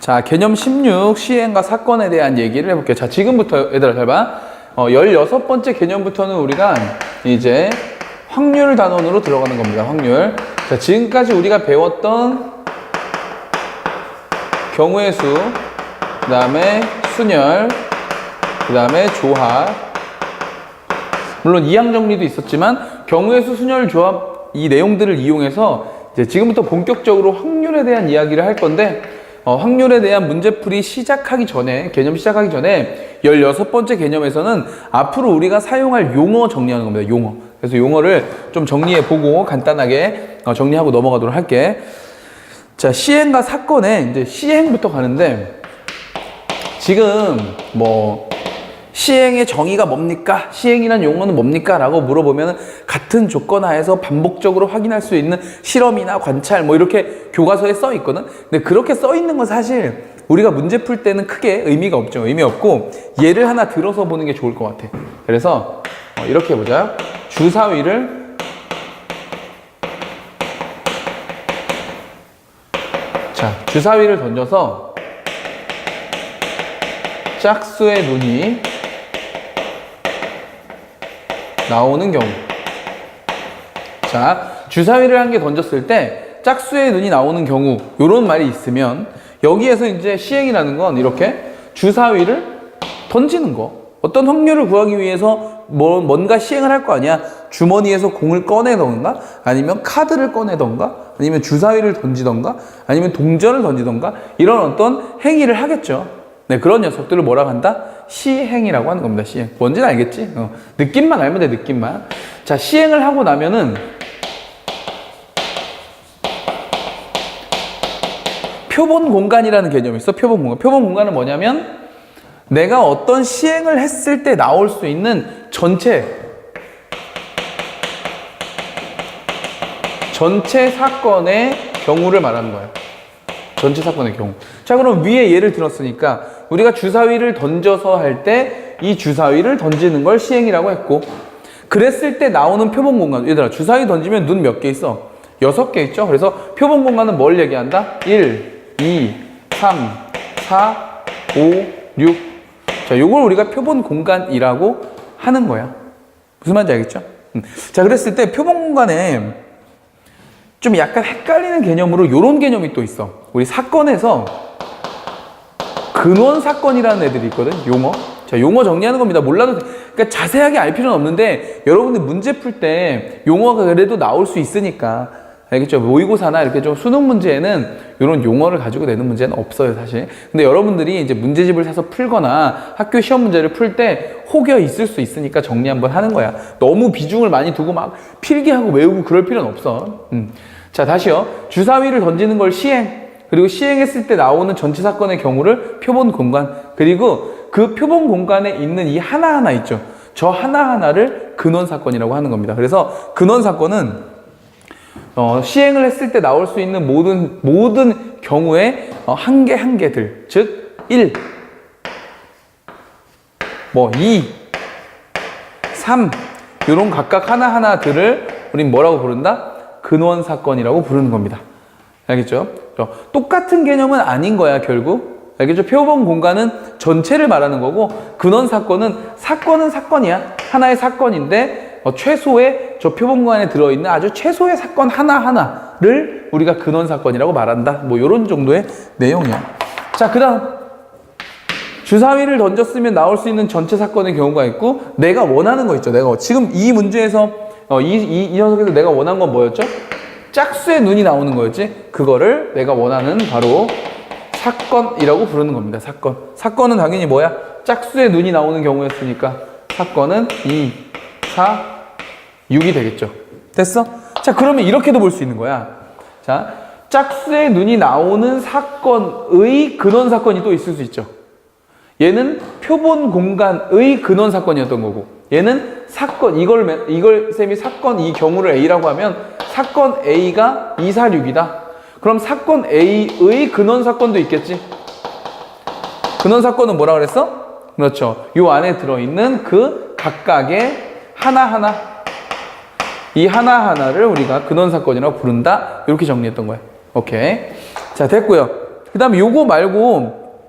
자, 개념 16 시행과 사건에 대한 얘기를 해볼게요. 자, 지금부터 얘들아 잘 봐. 16번째 개념부터는 우리가 이제 확률 단원으로 들어가는 겁니다. 확률. 자, 지금까지 우리가 배웠던 경우의 수, 그 다음에 순열, 그 다음에 조합, 물론 이항 정리도 있었지만 경우의 수, 순열, 조합 이 내용들을 이용해서 이제 지금부터 본격적으로 확률에 대한 이야기를 할 건데 확률에 대한 문제풀이 시작하기 전에, 개념 시작하기 전에 16번째 개념에서는 앞으로 우리가 사용할 용어 정리하는 겁니다. 용어. 그래서 용어를 좀 정리해보고 간단하게 정리하고 넘어가도록 할게. 자, 시행과 사건에 이제 시행부터 가는데, 지금 뭐 시행의 정의가 뭡니까? 시행이란 용어는 뭡니까? 라고 물어보면 같은 조건 하에서 반복적으로 확인할 수 있는 실험이나 관찰 뭐 이렇게 교과서에 써 있거든. 근데 그렇게 써 있는 건 사실 우리가 문제 풀 때는 크게 의미가 없죠. 의미 없고 예를 하나 들어서 보는 게 좋을 것 같아. 그래서 이렇게 해보자. 주사위를 주사위를 던져서 짝수의 눈이 나오는 경우. 자, 주사위를 한 개 던졌을 때 짝수의 눈이 나오는 경우, 요런 말이 있으면 여기에서 이제 시행이라는 건 이렇게 주사위를 던지는 거. 어떤 확률을 구하기 위해서 뭔가 시행을 할 거 아니야. 주머니에서 공을 꺼내던가, 아니면 카드를 꺼내던가, 아니면 주사위를 던지던가, 아니면 동전을 던지던가, 이런 어떤 행위를 하겠죠. 네, 그런 녀석들을 뭐라고 한다? 시행이라고 하는 겁니다. 시행. 뭔지는 알겠지? 느낌만 알면 돼, 느낌만. 자, 시행을 하고 나면은 표본 공간이라는 개념이 있어. 표본 공간. 표본 공간은 뭐냐면 내가 어떤 시행을 했을 때 나올 수 있는 전체 사건의 경우를 말하는 거예요. 전체 사건의 경우. 자, 그럼 위에 예를 들었으니까 우리가 주사위를 던져서 할 때 이 주사위를 던지는 걸 시행이라고 했고, 그랬을 때 나오는 표본 공간. 얘들아, 주사위 던지면 눈 몇 개 있어? 6개 있죠? 그래서 표본 공간은 뭘 얘기한다? 1, 2, 3, 4, 5, 6. 자, 요걸 우리가 표본 공간이라고 하는 거야. 무슨 말인지 알겠죠? 자, 그랬을 때 표본 공간에 좀 약간 헷갈리는 개념으로 요런 개념이 또 있어. 우리 사건에서 근원 사건이라는 애들이 있거든. 용어. 자, 용어 정리하는 겁니다. 몰라도 그러니까 자세하게 알 필요는 없는데 여러분들 문제 풀 때 용어가 그래도 나올 수 있으니까 알겠죠? 모의고사나 이렇게 좀 수능 문제에는 이런 용어를 가지고 내는 문제는 없어요, 사실. 근데 여러분들이 이제 문제집을 사서 풀거나 학교 시험 문제를 풀 때 혹여 있을 수 있으니까 정리 한번 하는 거야. 너무 비중을 많이 두고 막 필기하고 외우고 그럴 필요는 없어. 자, 다시요. 주사위를 던지는 걸 시행, 그리고 시행했을 때 나오는 전체 사건의 경우를 표본 공간, 그리고 그 표본 공간에 있는 이 하나하나 있죠. 저 하나하나를 근원 사건이라고 하는 겁니다. 그래서 근원 사건은 시행을 했을 때 나올 수 있는 모든 경우에 한 개 한 개들, 즉 1, 2, 3 이런 각각 하나하나들을 우린 뭐라고 부른다? 근원 사건이라고 부르는 겁니다. 알겠죠? 똑같은 개념은 아닌 거야, 결국. 알겠죠? 표본 공간은 전체를 말하는 거고, 근원 사건은 사건이야. 하나의 사건인데 최소의 저 표본 공간에 들어있는 아주 최소의 사건 하나하나를 우리가 근원 사건이라고 말한다. 뭐 이런 정도의 내용이야. 자, 그 다음 주사위를 던졌으면 나올 수 있는 전체 사건의 경우가 있고, 내가 원하는 거 있죠. 지금 이 문제에서 이 녀석에서 내가 원한 건 뭐였죠? 짝수의 눈이 나오는 거였지. 그거를 내가 원하는 바로 사건이라고 부르는 겁니다. 사건은 당연히 뭐야? 짝수의 눈이 나오는 경우였으니까 사건은 2, 4, 6이 되겠죠. 됐어? 자, 그러면 이렇게도 볼 수 있는 거야. 자, 짝수의 눈이 나오는 사건의 근원 사건이 또 있을 수 있죠. 얘는 표본 공간의 근원 사건이었던 거고, 얘는 사건, 이걸 쌤이 사건 이 경우를 A라고 하면 사건 A가 2, 4, 6이다. 그럼 사건 A의 근원 사건도 있겠지. 근원 사건은 뭐라 그랬어? 그렇죠. 요 안에 들어있는 그 각각의 하나하나, 이 하나하나를 우리가 근원 사건이라고 부른다. 이렇게 정리했던 거예요. 오케이. 자, 됐고요. 그 다음에 요거 말고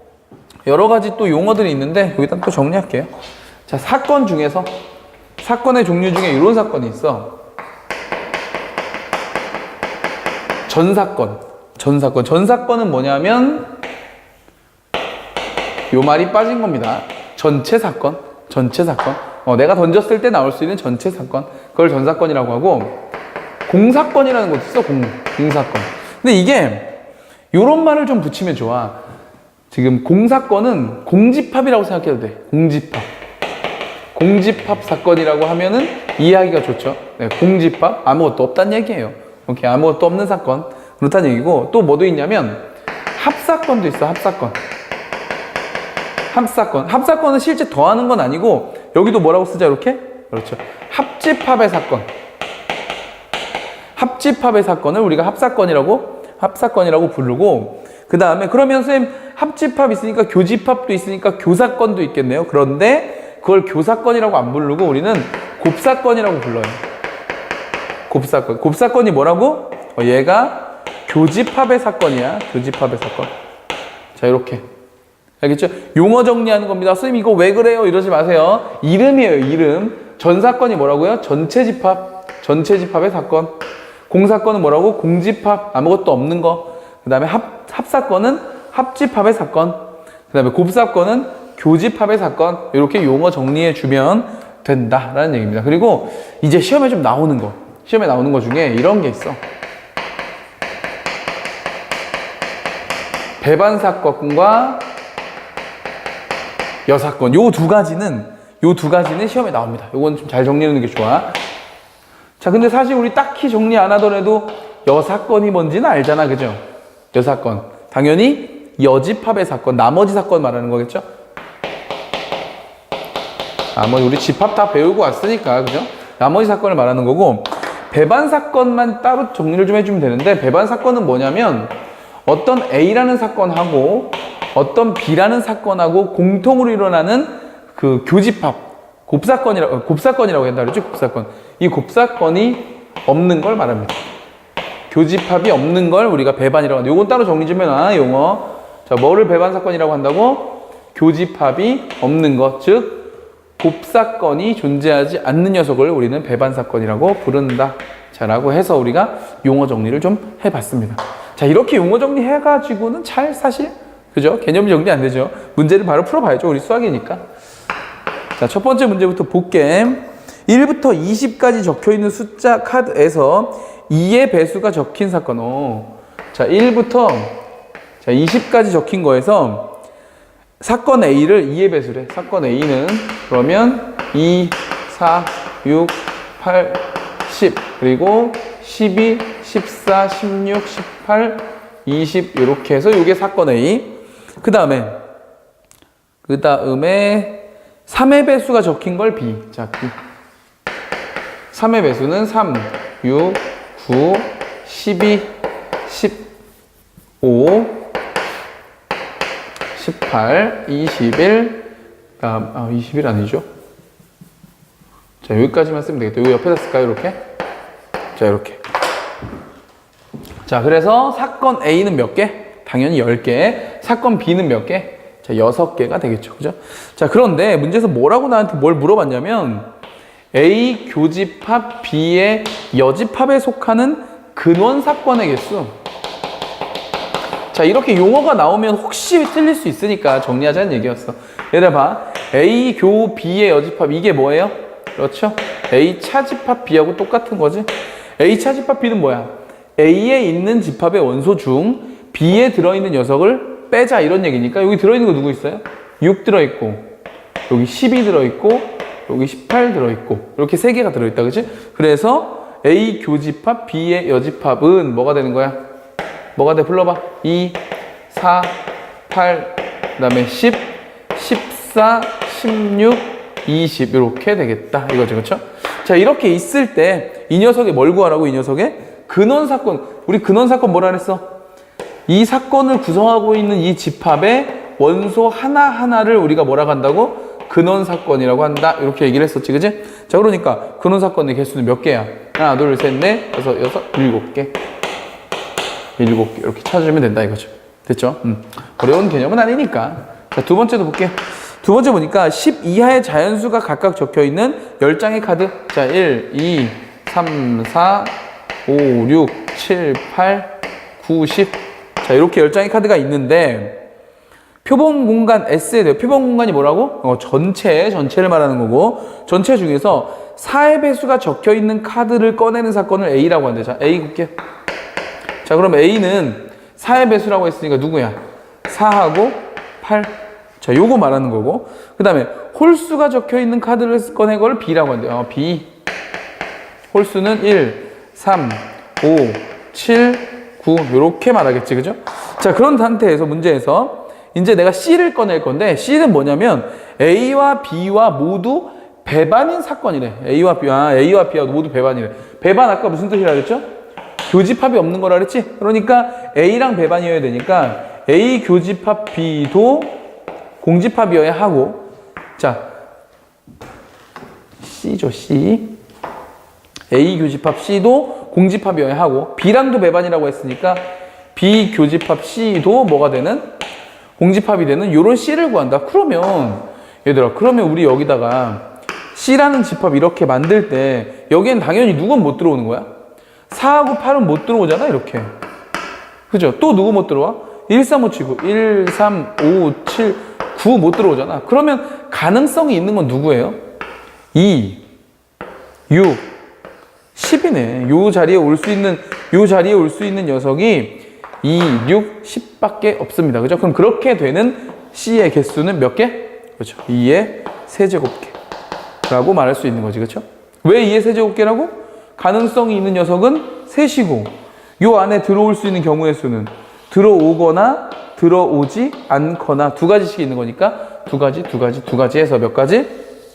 여러 가지 또 용어들이 있는데 여기다 또 정리할게요. 자, 사건 중에서 사건의 종류 중에 이런 사건이 있어. 전사건. 전사건은 뭐냐면 요 말이 빠진 겁니다. 전체 사건. 내가 던졌을 때 나올 수 있는 전체 사건. 그걸 전사건이라고 하고, 공사건이라는 것도 있어. 공사건. 근데 이게 요런 말을 좀 붙이면 좋아. 지금 공사건은 공집합이라고 생각해도 돼. 공집합 사건이라고 하면은 이해하기가 좋죠. 네, 공집합, 아무것도 없다는 얘기예요. 오케이, 아무것도 없는 사건. 그렇다는 얘기고, 또 뭐도 있냐면 합사건도 있어. 합사건은 실제 더하는 건 아니고, 여기도 뭐라고 쓰자, 이렇게? 그렇죠. 합집합의 사건을 우리가 합사건이라고 부르고, 그 다음에 그러면 선생님 합집합 있으니까 교집합도 있으니까 교사건도 있겠네요. 그런데 그걸 교사건이라고 안 부르고 우리는 곱사건이라고 불러요. 곱사건이 뭐라고? 얘가 교집합의 사건이야. 자, 이렇게. 알겠죠? 용어 정리하는 겁니다. 선생님 이거 왜 그래요? 이러지 마세요. 이름이에요, 이름. 전사건이 뭐라고요? 전체집합의 사건. 공사건은 뭐라고? 공집합, 아무것도 없는 거. 그 다음에 합사건은 합집합의 사건. 그 다음에 곱사건은 교집합의 사건. 이렇게 용어 정리해 주면 된다라는 얘기입니다. 그리고 이제 시험에 나오는 거 중에 이런 게 있어. 배반사건과 여사건. 요 두 가지는 시험에 나옵니다. 요건 좀 잘 정리해 놓는 게 좋아. 자, 근데 사실 우리 딱히 정리 안 하더라도 여사건이 뭔지는 알잖아. 그죠? 여사건. 당연히 여집합의 사건, 나머지 사건 말하는 거겠죠? 나머지 우리 집합 다 배우고 왔으니까, 그죠? 나머지 사건을 말하는 거고, 배반 사건만 따로 정리를 좀 해주면 되는데, 배반 사건은 뭐냐면 어떤 A라는 사건하고 어떤 B라는 사건하고 공통으로 일어나는 그 교집합, 곱사건이라고 한다 그랬죠? 곱사건. 이 곱사건이 없는 걸 말합니다. 교집합이 없는 걸 우리가 배반이라고 한다. 요건 따로 정리 좀 해놔, 용어. 자, 뭐를 배반 사건이라고 한다고? 교집합이 없는 것, 즉 곱사건이 존재하지 않는 녀석을 우리는 배반 사건이라고 부른다. 자, 라고 해서 우리가 용어 정리를 좀 해봤습니다. 자, 이렇게 용어 정리해가지고는 사실, 그죠? 개념이 정리 안 되죠? 문제를 바로 풀어봐야죠. 우리 수학이니까. 자, 첫 번째 문제부터 볼게. 1부터 20까지 적혀있는 숫자 카드에서 2의 배수가 적힌 사건. 자, 1부터 20까지 적힌 거에서 사건 A를 2의 배수래. 사건 A는 그러면 2, 4, 6, 8, 10 그리고 12, 14, 16, 18, 20 이렇게 해서 이게 사건 A. 그 다음에 3의 배수가 적힌 걸 B. 자, B. 3의 배수는 3, 6, 9, 12, 15, 18, 21, 21 아니죠? 자, 여기까지만 쓰면 되겠다. 여기 옆에다 쓸까요? 이렇게? 자, 이렇게. 자, 그래서 사건 A는 몇 개? 당연히 10개. 사건 B는 몇 개? 자, 6개가 되겠죠. 그죠? 자, 그런데 문제에서 뭐라고 나한테 뭘 물어봤냐면 A 교집합 B의 여집합에 속하는 근원 사건의 개수. 자, 이렇게 용어가 나오면 혹시 틀릴 수 있으니까 정리하자는 얘기였어. 얘들아 봐. A 교 B의 여집합 이게 뭐예요? 그렇죠? A 차집합 B하고 똑같은 거지. A 차집합 B는 뭐야? A에 있는 집합의 원소 중 B에 들어있는 녀석을 빼자 이런 얘기니까 여기 들어있는 거 누구 있어요? 6 들어있고 여기 12 들어있고 여기 18 들어있고 이렇게 3개가 들어있다. 그치? 그래서 A 교집합 B의 여집합은 뭐가 되는 거야? 뭐가 돼? 불러봐. 2, 4, 8, 그 다음에 10, 14, 16, 20 이렇게 되겠다. 이거죠. 그렇죠? 자, 이렇게 있을 때 이 녀석의 뭘 구하라고? 이 녀석의 근원사건. 우리 근원사건 뭐라 그랬어? 이 사건을 구성하고 있는 이 집합의 원소 하나하나를 우리가 뭐라고 한다고? 근원사건이라고 한다. 이렇게 얘기를 했었지. 그지? 자, 그러니까 근원사건의 개수는 몇 개야? 하나, 둘, 셋, 넷, 다섯, 여섯, 7개. 7개 이렇게 찾으면 된다 이거죠. 됐죠? 어려운 개념은 아니니까. 자, 두 번째도 볼게요. 두 번째 보니까 10 이하의 자연수가 각각 적혀 있는 10장의 카드. 자, 1, 2, 3, 4, 5, 6, 7, 8, 9, 10. 자, 이렇게 10장의 카드가 있는데, 표본 공간 S에 대해, 표본 공간이 뭐라고? 전체를 말하는 거고, 전체 중에서 4의 배수가 적혀 있는 카드를 꺼내는 사건을 A라고 한대. 자, A 볼게요. 자, 그럼 A는 4의 배수라고 했으니까 누구야? 4하고 8. 자, 요거 말하는 거고. 그 다음에 홀수가 적혀 있는 카드를 꺼낸 걸 B라고 한대요. B. 홀수는 1, 3, 5, 7, 9. 요렇게 말하겠지. 그죠? 자, 그런 상태에서 문제에서 이제 내가 C를 꺼낼 건데, C는 뭐냐면 A와 B와 모두 배반인 사건이래. A와 B와 모두 배반이래. 배반 아까 무슨 뜻이라 그랬죠? 교집합이 없는 거라 그랬지? 그러니까 A랑 배반이어야 되니까 A 교집합 B도 공집합이어야 하고, 자, C죠, C. A 교집합 C도 공집합이어야 하고, B랑도 배반이라고 했으니까 B 교집합 C도 뭐가 되는? 공집합이 되는 요런 C를 구한다. 그러면 얘들아, 그러면 우리 여기다가 C라는 집합 이렇게 만들 때 여기엔 당연히 누군 못 들어오는 거야? 4하고 8은 못 들어오잖아, 이렇게. 그죠? 또 누구 못 들어와? 1, 3, 5, 7, 9. 1, 3, 5, 7, 9 못 들어오잖아. 그러면 가능성이 있는 건 누구예요? 2, 6, 10이네. 요 자리에 올 수 있는 녀석이 2, 6, 10밖에 없습니다. 그죠? 그럼 그렇게 되는 C의 개수는 몇 개? 그렇죠. 2의 세제곱개. 라고 말할 수 있는 거지. 그렇죠? 왜 2의 세제곱개라고? 가능성이 있는 녀석은 셋이고, 요 안에 들어올 수 있는 경우의 수는 들어오거나 들어오지 않거나 두 가지씩 있는 거니까 두 가지 해서 몇 가지?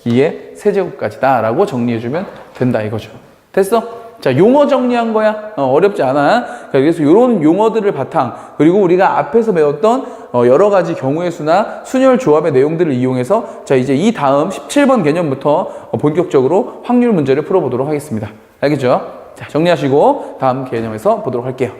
2의 세제곱까지다 라고 정리해주면 된다 이거죠. 됐어? 자, 용어 정리한 거야. 어렵지 않아. 그래서 이런 용어들을 바탕, 그리고 우리가 앞에서 배웠던 여러 가지 경우의 수나 순열 조합의 내용들을 이용해서, 자, 이제 이 다음 17번 개념부터 본격적으로 확률 문제를 풀어보도록 하겠습니다. 알겠죠? 자, 정리하시고 다음 개념에서 보도록 할게요.